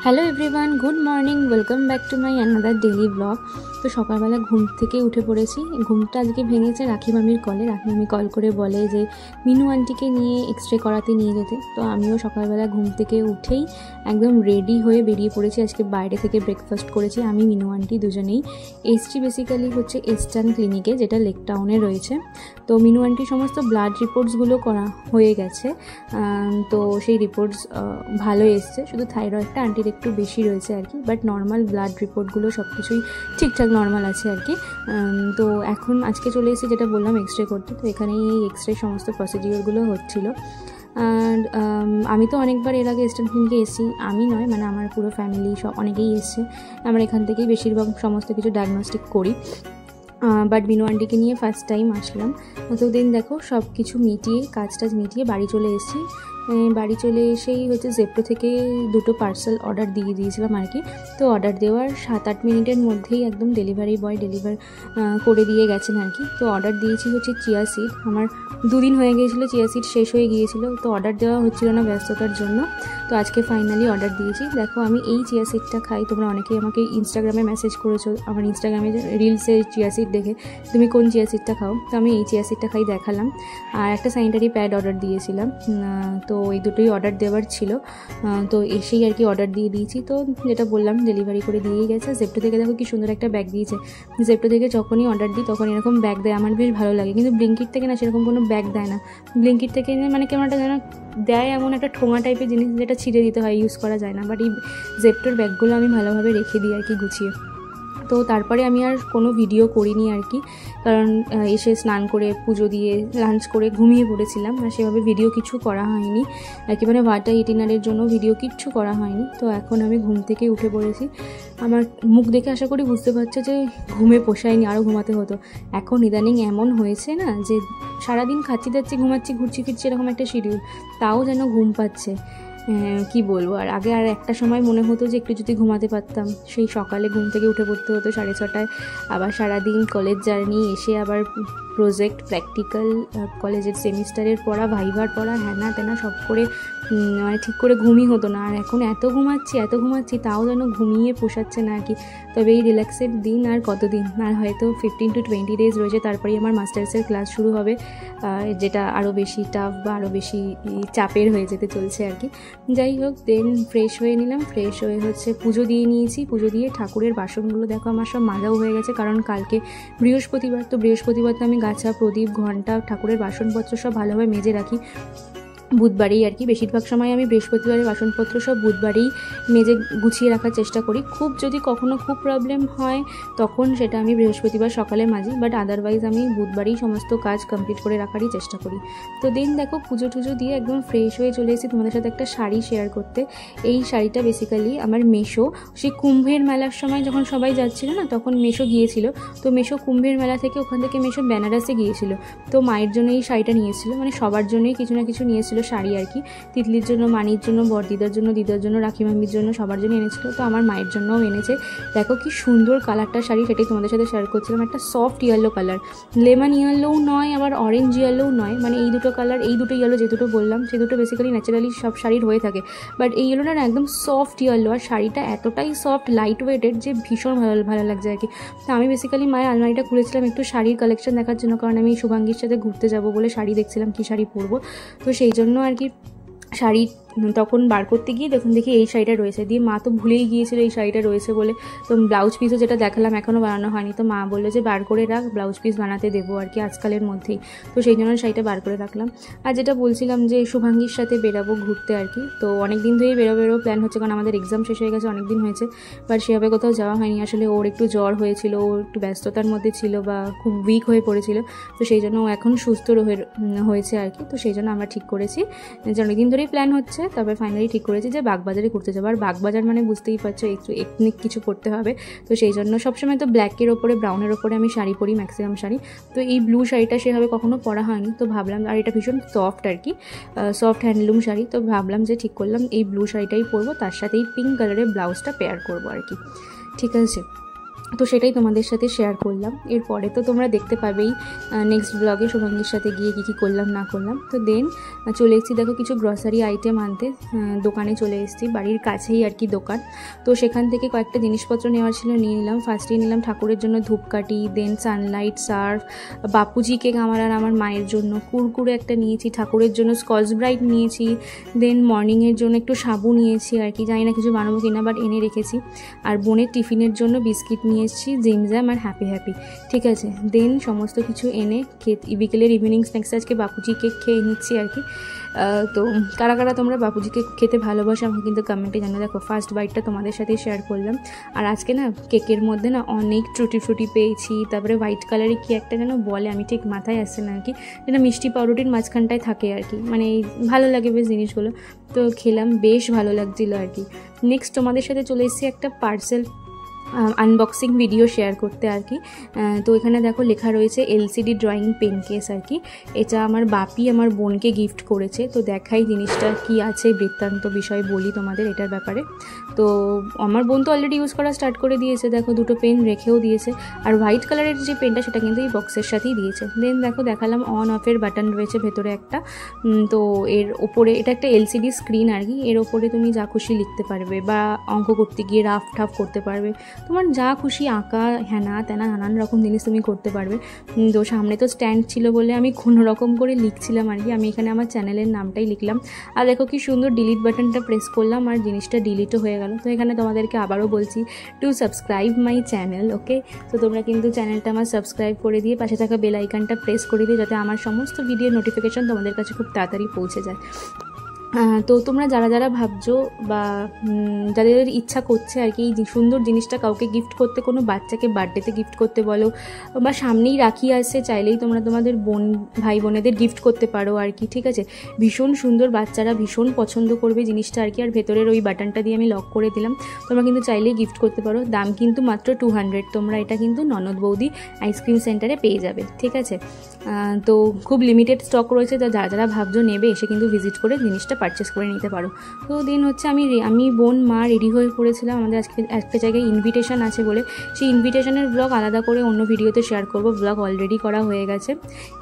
Hello everyone, good morning, welcome back to my another daily blog. তো সকালবেলা ঘুম থেকে উঠে পড়েছি। ঘুমটা আজকে ভেঙেছে রাখি মামির কলে। রাখি মামি কল করে বলে যে মিনু আন্টিকে নিয়ে এক্সরে করাতে নিয়ে যেতে। তো আমিও সকালবেলা ঘুম থেকে উঠেই একদম রেডি হয়ে বেরিয়ে পড়েছি। আজকে বাইরে থেকে ব্রেকফাস্ট করেছি আমি, মিনু আন্টি দুজনেই। এসছি বেসিক্যালি হচ্ছে ইস্টার্ন ক্লিনিকে, যেটা লেক টাউনে রয়েছে। তো মিনু আন্টির সমস্ত ব্লাড রিপোর্টসগুলো করা হয়ে গেছে। তো সেই রিপোর্টস ভালো এসছে, শুধু থাইরয়েডটা আন্টির একটু বেশি রয়েছে আর কি। বাট নর্মাল ব্লাড রিপোর্টগুলো সব কিছুই ঠিকঠাক নর্মাল আছে আর কি। তো এখন আজকে চলে এসেছি, যেটা বললাম, এক্সরে করতে। তো এখানেই এই এক্সরে সমস্ত প্রসিডিওরগুলো হচ্ছিলো। আর আমি তো অনেকবার এর আগে ইস্টার্ন ক্লিনিকে এসেছি, আমি নয় মানে আমার পুরো ফ্যামিলি সব অনেকেই এসছে। আমরা এখান থেকেই বেশিরভাগ সমস্ত কিছু ডায়াগনস্টিক করি। বাট মিনু আন্টিকে নিয়ে ফার্স্ট টাইম আসলাম। অতদিন দেখো সব কিছু মিটিয়ে, কাজ টাজ মিটিয়ে বাড়ি চলে এসেছি। বাড়ি চলে এসেই হচ্ছে জেপ্টো থেকে দুটো পার্সেল অর্ডার দিয়ে দিয়েছিলাম আর কি। তো অর্ডার দেওয়ার 7-8 মিনিটের মধ্যেই একদম ডেলিভারি বয় ডেলিভার করে দিয়ে গেছেন আর কি। তো অর্ডার দিয়েছি হচ্ছে চিয়া সিড। আমার 2 দিন হয়ে গিয়েছিলো, চিয়া সিড শেষ হয়ে গিয়েছিলো, তো অর্ডার দেওয়া হচ্ছিল না ব্যস্ততার জন্য। তো আজকে ফাইনালি অর্ডার দিয়েছি। দেখো আমি এই চিয়া সিডটা খাই। তোমরা অনেকেই আমাকে ইনস্টাগ্রামে মেসেজ করেছো, আমার ইনস্টাগ্রামে রিলসে চিয়া সিড দেখে তুমি কোন চিয়া সিডটা খাও। তো আমি এই চিয়া সিডটা খাই দেখালাম। আর একটা স্যানিটারি প্যাড অর্ডার দিয়েছিলাম। তো এই দুটোই অর্ডার দেওয়ার ছিল। তো এসেই আর কি অর্ডার দিয়ে দিয়েছি। তো যেটা বললাম ডেলিভারি করে দিয়েই গেছে। জেপ্টো থেকে দেখো কি সুন্দর একটা ব্যাগ দিয়েছে। জেপ্টো থেকে যখনই অর্ডার দিই তখন এরকম ব্যাগ দেয়, আমার বেশ ভালো লাগে। কিন্তু ব্লিঙ্কিট থেকে না সেরকম কোনো ব্যাগ দেয় না। ব্লিঙ্কিট থেকে মানে কেমন একটা যেন দেয়, এমন একটা ঠোঙা টাইপের জিনিস, যেটা ছিঁড়ে দিতে হয়, ইউজ করা যায় না। বাট এই জেপ্টোর ব্যাগগুলো আমি ভালোভাবে রেখে দিই আর কি গুছিয়ে। তো তারপরে আমি আর কোনো ভিডিও করিনি আর কি, কারণ এসে স্নান করে পুজো দিয়ে লাঞ্চ করে ঘুমিয়ে পড়েছিলাম। আর সেভাবে ভিডিও কিছু করা হয়নি আর কি, মানে ওয়াটার ইটিনারের জন্য ভিডিও কিচ্ছু করা হয়নি। তো এখন আমি ঘুম থেকে উঠে পড়েছি। আমার মুখ দেখে আশা করি বুঝতে পারছো যে ঘুমে পোষায়নি, আরও ঘুমাতে হতো। এখন ইদানিং এমন হয়েছে না যে সারাদিন খাচ্ছি দাচ্ছি ঘুমাচ্ছি ঘুরছি ফিরছি, এরকম একটা শিডিউল, তাও যেন ঘুম পাচ্ছে। কি বলবো। আর আগে আর একটা সময় মনে হতো যে একটু যদি ঘুমাতে পারতাম। সেই সকালে ঘুম থেকে উঠে পড়তে হতো 6:30টায়, আবার সারাদিন কলেজ জার্নি, এসে আবার প্রজেক্ট, প্র্যাকটিক্যাল, কলেজের সেমিস্টারের পড়া, ভাইভার পড়া, হ্যানা তেনা সব করে মানে ঠিক করে ঘুমই হতো না। আর এখন এত ঘুমাচ্ছি তাও যেন ঘুমিয়ে পোষাচ্ছে না আর কি। তবে এই রিল্যাক্সের দিন আর কতদিন, আর হয়তো 15 to 20 ডেজ রয়েছে, তারপরেই আমার মাস্টার্সের ক্লাস শুরু হবে, যেটা আরও বেশি টাফ বা আরও বেশি চাপের হয়ে যেতে চলছে আর কি। যাই হোক, দেন ফ্রেশ হয়ে নিলাম। ফ্রেশ হয়ে হচ্ছে পুজো দিয়ে নিয়েছি। পুজো দিয়ে ঠাকুরের বাসনগুলো দেখো আমার সব মাজাও হয়ে গেছে, কারণ কালকে বৃহস্পতিবার। তো বৃহস্পতিবার তো আমি গাছা, প্রদীপ, ঘণ্টা, ঠাকুরের বাসনপত্র সব ভালোভাবে মেজে রাখি বুধবারেই আর কি। বেশিরভাগ সময় আমি বৃহস্পতিবারের বাসনপত্র সব বুধবারেই মেজে গুছিয়ে রাখার চেষ্টা করি। খুব যদি কখনো খুব প্রবলেম হয় তখন সেটা আমি বৃহস্পতিবার সকালে মাজি, বাট আদারওয়াইজ আমি বুধবারেই সমস্ত কাজ কমপ্লিট করে রাখারই চেষ্টা করি। তো দেন দেখো পুজো টুজো দিয়ে একদম ফ্রেশ হয়ে চলে এসেছি তোমাদের সাথে একটা শাড়ি শেয়ার করতে। এই শাড়িটা বেসিক্যালি আমার মেশো, সেই কুম্ভের মেলার সময় যখন সবাই যাচ্ছিল না তখন মেশো গিয়েছিল। তো মেশো কুম্ভের মেলা থেকে, ওখান থেকে মেশো বেনারসে গিয়েছিল। তো মায়ের জন্য এই শাড়িটা নিয়েছিল, মানে সবার জন্যই কিছু না কিছু নিয়েছিল শাড়ি আর কি। তিতলির জন্য, মানির জন্য, বড়দিদার জন্য, দিদার জন্য, রাখি মামির জন্য, সবার জন্য এনেছিল। তো আমার মায়ের জন্যও এনেছে। দেখো কি সুন্দর কালারটা শাড়ি, সেটাই তোমাদের সাথে শেয়ার করছিলাম। একটা সফট ইয়েলো কালার, লেমন ইয়েলোও নয় আবার অরেঞ্জ ইয়েলোও নয়, মানে এই দুটো কালার, এই দুটো ইয়েলো যে দুটো বললাম সে দুটো বেসিক্যালি ন্যাচারালি সব শাড়ির হয়ে থাকে, বাট এই ইয়েলোটা না একদম সফট ইয়েলো। আর শাড়িটা এতটাই সফট, লাইট ওয়েটেড যে ভীষণ ভালো লাগছে আর কি। তো আমি বেসিক্যালি মায়ের আলমারিটা খুলেছিলাম একটু শাড়ির কালেকশন দেখার জন্য, কারণ আমি শুভাঙ্গীর সাথে ঘুরতে যাবো বলে শাড়ি দেখছিলাম কী শাড়ি পরবো। তো সেই জন্য আর কি শাড়ি তখন বার করতে গিয়ে দেখি এই শাড়িটা রয়েছে। দিয়ে মা তো ভুলেই গিয়েছিল এই শাড়িটা রয়েছে বলে। তো ব্লাউজ পিসও যেটা দেখালাম এখনও বানানো হয়নি, তো মা বললো যে বার করে রাখ, ব্লাউজ পিস বানাতে দেবো আর কি আজকালের মধ্যেই। তো সেই জন্য শাড়িটা বার করে রাখলাম। আর যেটা বলছিলাম যে শুভাঙ্গীর সাথে বেরাবো ঘুরতে আর কি। তো অনেক দিন ধরেই বেরোবেরও প্ল্যান হচ্ছে, কারণ আমাদের এক্সাম শেষ হয়ে গেছে, অনেক দিন হয়েছে, বাট সেভাবে কোথাও যাওয়া হয়নি। আসলে ওর একটু জ্বর হয়েছিল, ও একটু ব্যস্ততার মধ্যে ছিল বা খুব উইক হয়ে পড়েছিল। তো সেই জন্য ও এখন সুস্থ হয়েছে আর কি। তো সেই জন্য আমরা ঠিক করেছি যে অনেকদিন ধরেই প্ল্যান হচ্ছে, তবে ফাইনালি ঠিক করেছি যে বাগবাজারে ঘুরতে যাবো। আর বাগবাজার মানে বুঝতেই পারছো একটু এথনিক কিছু পরতে হবে। তো সেই জন্য সবসময় তো ব্ল্যাকের ওপরে, ব্রাউনের ওপরে আমি শাড়ি পরি, ম্যাক্সিমাম শাড়ি। তো এই ব্লু শাড়িটা সেভাবে কখনো পরা হয়নি, তো ভাবলাম, আর এটা ভীষণ সফট আর কি, সফট হ্যান্ডলুম শাড়ি। তো ভাবলাম যে ঠিক করলাম এই ব্লু শাড়িটাই পরবো, তার সাথে এই পিঙ্ক কালারের ব্লাউজটা পেয়ার করবো আর কি। ঠিক আছে। তো সেটাই তোমাদের সাথে শেয়ার করলাম। এরপরে তো তোমরা দেখতে পাবেই নেক্সট ব্লগে শুভাঙ্গীর সাথে গিয়ে কী করলাম না করলাম। তো দেন চলে এসেছি দেখো কিছু গ্রসারি আইটেম আনতে, দোকানে চলে এসেছি, বাড়ির কাছেই আর কি দোকান। তো সেখান থেকে কয়েকটা জিনিসপত্র নেওয়ার ছিল, নিয়ে নিলাম। ফার্স্টেই নিলাম ঠাকুরের জন্য ধূপকাঠি, দেন সানলাইট, সার্ফ, বাপুজি কেক আমার আর আমার মায়ের জন্য, কুরকুরে একটা নিয়েছি, ঠাকুরের জন্য স্কচ ব্রাইট নিয়েছি, দেন মর্নিংয়ের জন্য একটু সাবু নিয়েছি আর কি, জানি না কিছু বানাবো কিনা বাট এনে রেখেছি। আর বোনের টিফিনের জন্য বিস্কিট নিয়ে এসেছি, জিমজাম আর হ্যাপি, ঠিক আছে। দেন সমস্ত কিছু এনে বিকেলের ইভিনিং স্ন্যাক্স আজকে বাপুজি কেক খেয়ে নিচ্ছি আর কি। তো কারা কারা তোমরা বাপুজি কেক খেতে ভালোবাসো আমাকে কিন্তু কমেন্টে জানো। দেখো ফার্স্ট বাইটটা তোমাদের সাথে শেয়ার করলাম। আর আজকে না কেকের মধ্যে না অনেক টুটি পেয়েছি, তারপরে হোয়াইট কালারের কি একটা যেন বলে, আমি ঠিক মাথায় আসছে না আর কি, যেটা মিষ্টি পাউরুটির মাঝখানটায় থাকে আর কি, মানে ভালো লাগে বেশ জিনিসগুলো। তো খেলাম, বেশ ভালো লাগছিলো আর কি। নেক্সট তোমাদের সাথে চলে এসেছি একটা পার্সেল আনবক্সিং ভিডিও শেয়ার করতে আর কি। তো এখানে দেখো লেখা রয়েছে এলসিডি ড্রয়িং পেন কেস আর কি। এটা আমার বাপি আমার বোনকে গিফট করেছে। তো দেখাই জিনিসটা কি আছে, বৃত্তান্ত বিষয় বলি তোমাদের এটার ব্যাপারে। তো আমার বোন তো অলরেডি ইউজ করা স্টার্ট করে দিয়েছে, দেখো দুটো পেন রেখেও দিয়েছে। আর হোয়াইট কালারের যে পেনটা সেটা কিন্তু এই বক্সের সাথেই দিয়েছে। দেন দেখো দেখালাম অন অফের বাটন রয়েছে ভেতরে একটা। তো এর ওপরে এটা একটা এলসিডি স্ক্রিন আর কি, এর ওপরে তুমি যা খুশি লিখতে পারবে বা অঙ্ক করতে গিয়ে রাফ টাফ করতে পারবে, তোমার যা খুশি আঁকা হ্যানা তেনা নানান রকম জিনিস তুমি করতে পারবে। তো সামনে তো স্ট্যান্ড ছিল বলে আমি কোনো রকম করে লিখছিলাম আর কি। আমি এখানে আমার চ্যানেলের নামটাই লিখলাম। আর দেখো কি সুন্দর ডিলিট বাটনটা প্রেস করলাম আর জিনিসটা ডিলিটও হয়ে গেল। তো এখানে তোমাদেরকে আবারও বলছি টু সাবস্ক্রাইব মাই চ্যানেল, ওকে। তো তোমরা কিন্তু চ্যানেলটা আমার সাবস্ক্রাইব করে দিয়ে পাশে থাকা বেল আইকনটা প্রেস করে দিয়ে, যাতে আমার সমস্ত ভিডিও নোটিফিকেশন তোমাদের কাছে খুব তাড়াতাড়ি পৌঁছে যায়। তো তোমরা যারা যারা ভাবছো বা যাদের ইচ্ছা করছে আর কি এই সুন্দর জিনিসটা কাউকে গিফট করতে, কোনো বাচ্চাকে বার্থডেতে গিফট করতে বলো, বা সামনেই রাখি আসছে, চাইলেই তোমরা তোমাদের ভাই বোনেদের গিফট করতে পারো আর কি, ঠিক আছে। ভীষণ সুন্দর, বাচ্চারা ভীষণ পছন্দ করবে জিনিসটা আর কি। আর ভেতরের ওই বাটনটা দিয়ে আমি লক করে দিলাম। তোমরা কিন্তু চাইলেই গিফট করতে পারো। দাম কিন্তু মাত্র 200। তোমরা এটা কিন্তু ননদ বৌদি আইসক্রিম সেন্টারে পেয়ে যাবে, ঠিক আছে। তো খুব লিমিটেড স্টক রয়েছে, তো যারা যারা ভাবছো নেবে এসে কিন্তু ভিজিট করে জিনিসটা পারচেস করে নিতে পারো। তো দিন হচ্ছে আমি বোন মা রেডি হয়ে পড়েছিলাম। আমাদের আজকে একটা জায়গায় ইনভিটেশন আছে বলে, সেই ইনভিটেশনের ব্লগ আলাদা করে অন্য ভিডিওতে শেয়ার করব। ব্লগ অলরেডি করা হয়ে গেছে,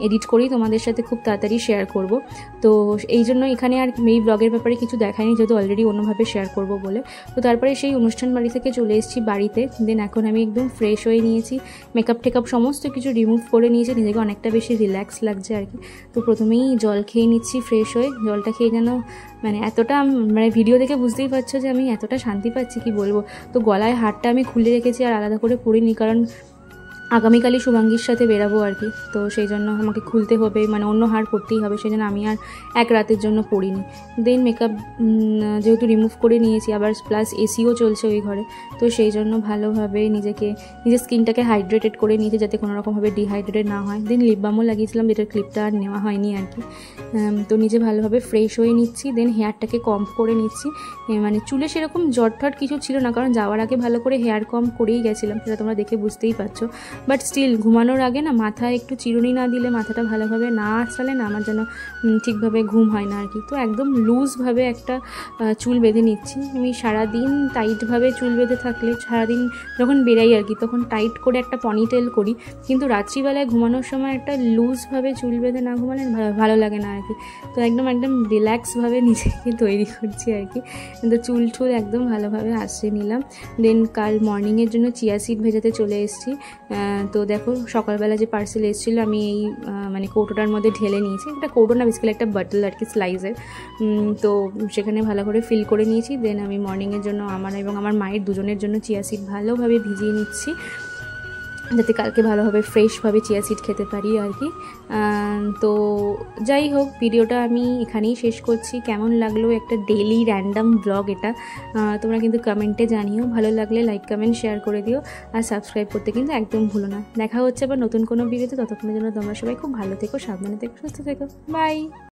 এডিট করেই তোমাদের সাথে খুব তাড়াতাড়ি শেয়ার করব। তো এই জন্য এখানে আর এই ব্লগের ব্যাপারে কিছু দেখায়নি, যেহেতু অলরেডি অন্যভাবে শেয়ার করব বলে। তো তারপরে সেই অনুষ্ঠান বাড়ি থেকে চলে এসেছি বাড়িতে। দেন এখন আমি একদম ফ্রেশ হয়ে নিয়েছি, মেকআপ টেকআপ সমস্ত কিছু রিমুভ করে নিয়েছি, নিজেকে অনেকটা বেশি রিল্যাক্স লাগছে আর কি। তো প্রথমেই জল খেয়ে নিচ্ছি ফ্রেশ হয়ে। জলটা খেয়ে যেন মানে এতটা, মানে ভিডিও দেখে বুঝতেই পারছো যে আমি এতটা শান্তি পাচ্ছি কি বলবো। তো গলায় হারটা আমি খুলে রেখেছি আর আলাদা করে পরিনি, কারণ আগামীকালই শুভাঙ্গীর সাথে বেরাবো আর কি। তো সেই জন্য আমাকে খুলতে হবে, মানে অন্য হার পরতেই হবে, সেই জন্য আমি আর এক রাতের জন্য পরিনি। দেন মেকআপ যেহেতু রিমুভ করে নিয়েছি, আবার প্লাস এসিও চলছে ওই ঘরে, তো সেই জন্য ভালোভাবে নিজের স্কিনটাকে হাইড্রেটেড করে নিয়েছি, যাতে কোনো রকমভাবে ডিহাইড্রেটেড না হয়। দেন লিপ বামও লাগিয়েছিলাম, যেটার ক্লিপটা আর নেওয়া হয়নি আর কি। তো নিজে ভালোভাবে ফ্রেশ হয়ে নিচ্ছি। দেন হেয়ারটাকে কম্ব করে নিচ্ছি। মানে চুলে সেরকম জট ঠট কিছু ছিল না, কারণ যাওয়ার আগে ভালো করে হেয়ার কম্ব করেই গেছিলাম, সেটা তোমরা দেখে বুঝতেই পারছো। বাট স্টিল ঘুমানোর আগে না মাথায় একটু চিরুনি না দিলে, মাথাটা ভালোভাবে না আঁচড়ালে না আমার যেন ঠিকভাবে ঘুম হয় না আর কি। তো একদম লুজভাবে একটা চুল বেঁধে নিচ্ছি। আমি সারাদিন টাইটভাবে চুল বেঁধে থাকলে, সারাদিন যখন বেরাই আর কি তখন টাইট করে একটা পনিটেল করি, কিন্তু রাত্রিবেলায় ঘুমানোর সময় একটা লুজভাবে চুল বেঁধে না ঘুমালে ভালো লাগে না আর কি। তো একদম রিল্যাক্সভাবে নিজেকে তৈরি করছি আর কি। কিন্তু চুল একদম ভালোভাবে আঁচড়ে নিলাম। দেন কাল মর্নিংয়ের জন্য চিয়া সিড ভেজাতে চলে এসেছি। তো দেখো সকালবেলা যে পার্সেল এসেছিলো আমি এই মানে কৌটোটার মধ্যে ঢেলে নিয়েছি। একটা কৌটো না, বেসিক্যালি একটা বটল আর কি, স্লাইজের। তো সেখানে ভালো করে ফিল করে নিয়েছি। দেন আমি মর্নিংয়ের জন্য আমার এবং আমার মায়ের দুজনের জন্য চিয়া সিড ভালোভাবে ভিজিয়ে নিচ্ছি, যাতে কালকে ভালোভাবে ফ্রেশভাবে চিয়া সিড খেতে পারি আর কি। তো যাই হোক, ভিডিওটা আমি এখানেই শেষ করছি। কেমন লাগলো একটা ডেইলি র্যান্ডাম ব্লগ এটা, তোমরা কিন্তু কমেন্টে জানিও। ভালো লাগলে লাইক কমেন্ট শেয়ার করে দিও, আর সাবস্ক্রাইব করতে কিন্তু একদম ভুলো না। দেখা হচ্ছে আবার নতুন কোনো ভিডিওতে। ততক্ষণের জন্য তোমরা সবাই খুব ভালো থেকো, সাবধানে থেকো, সুস্থ থেকো। বাই।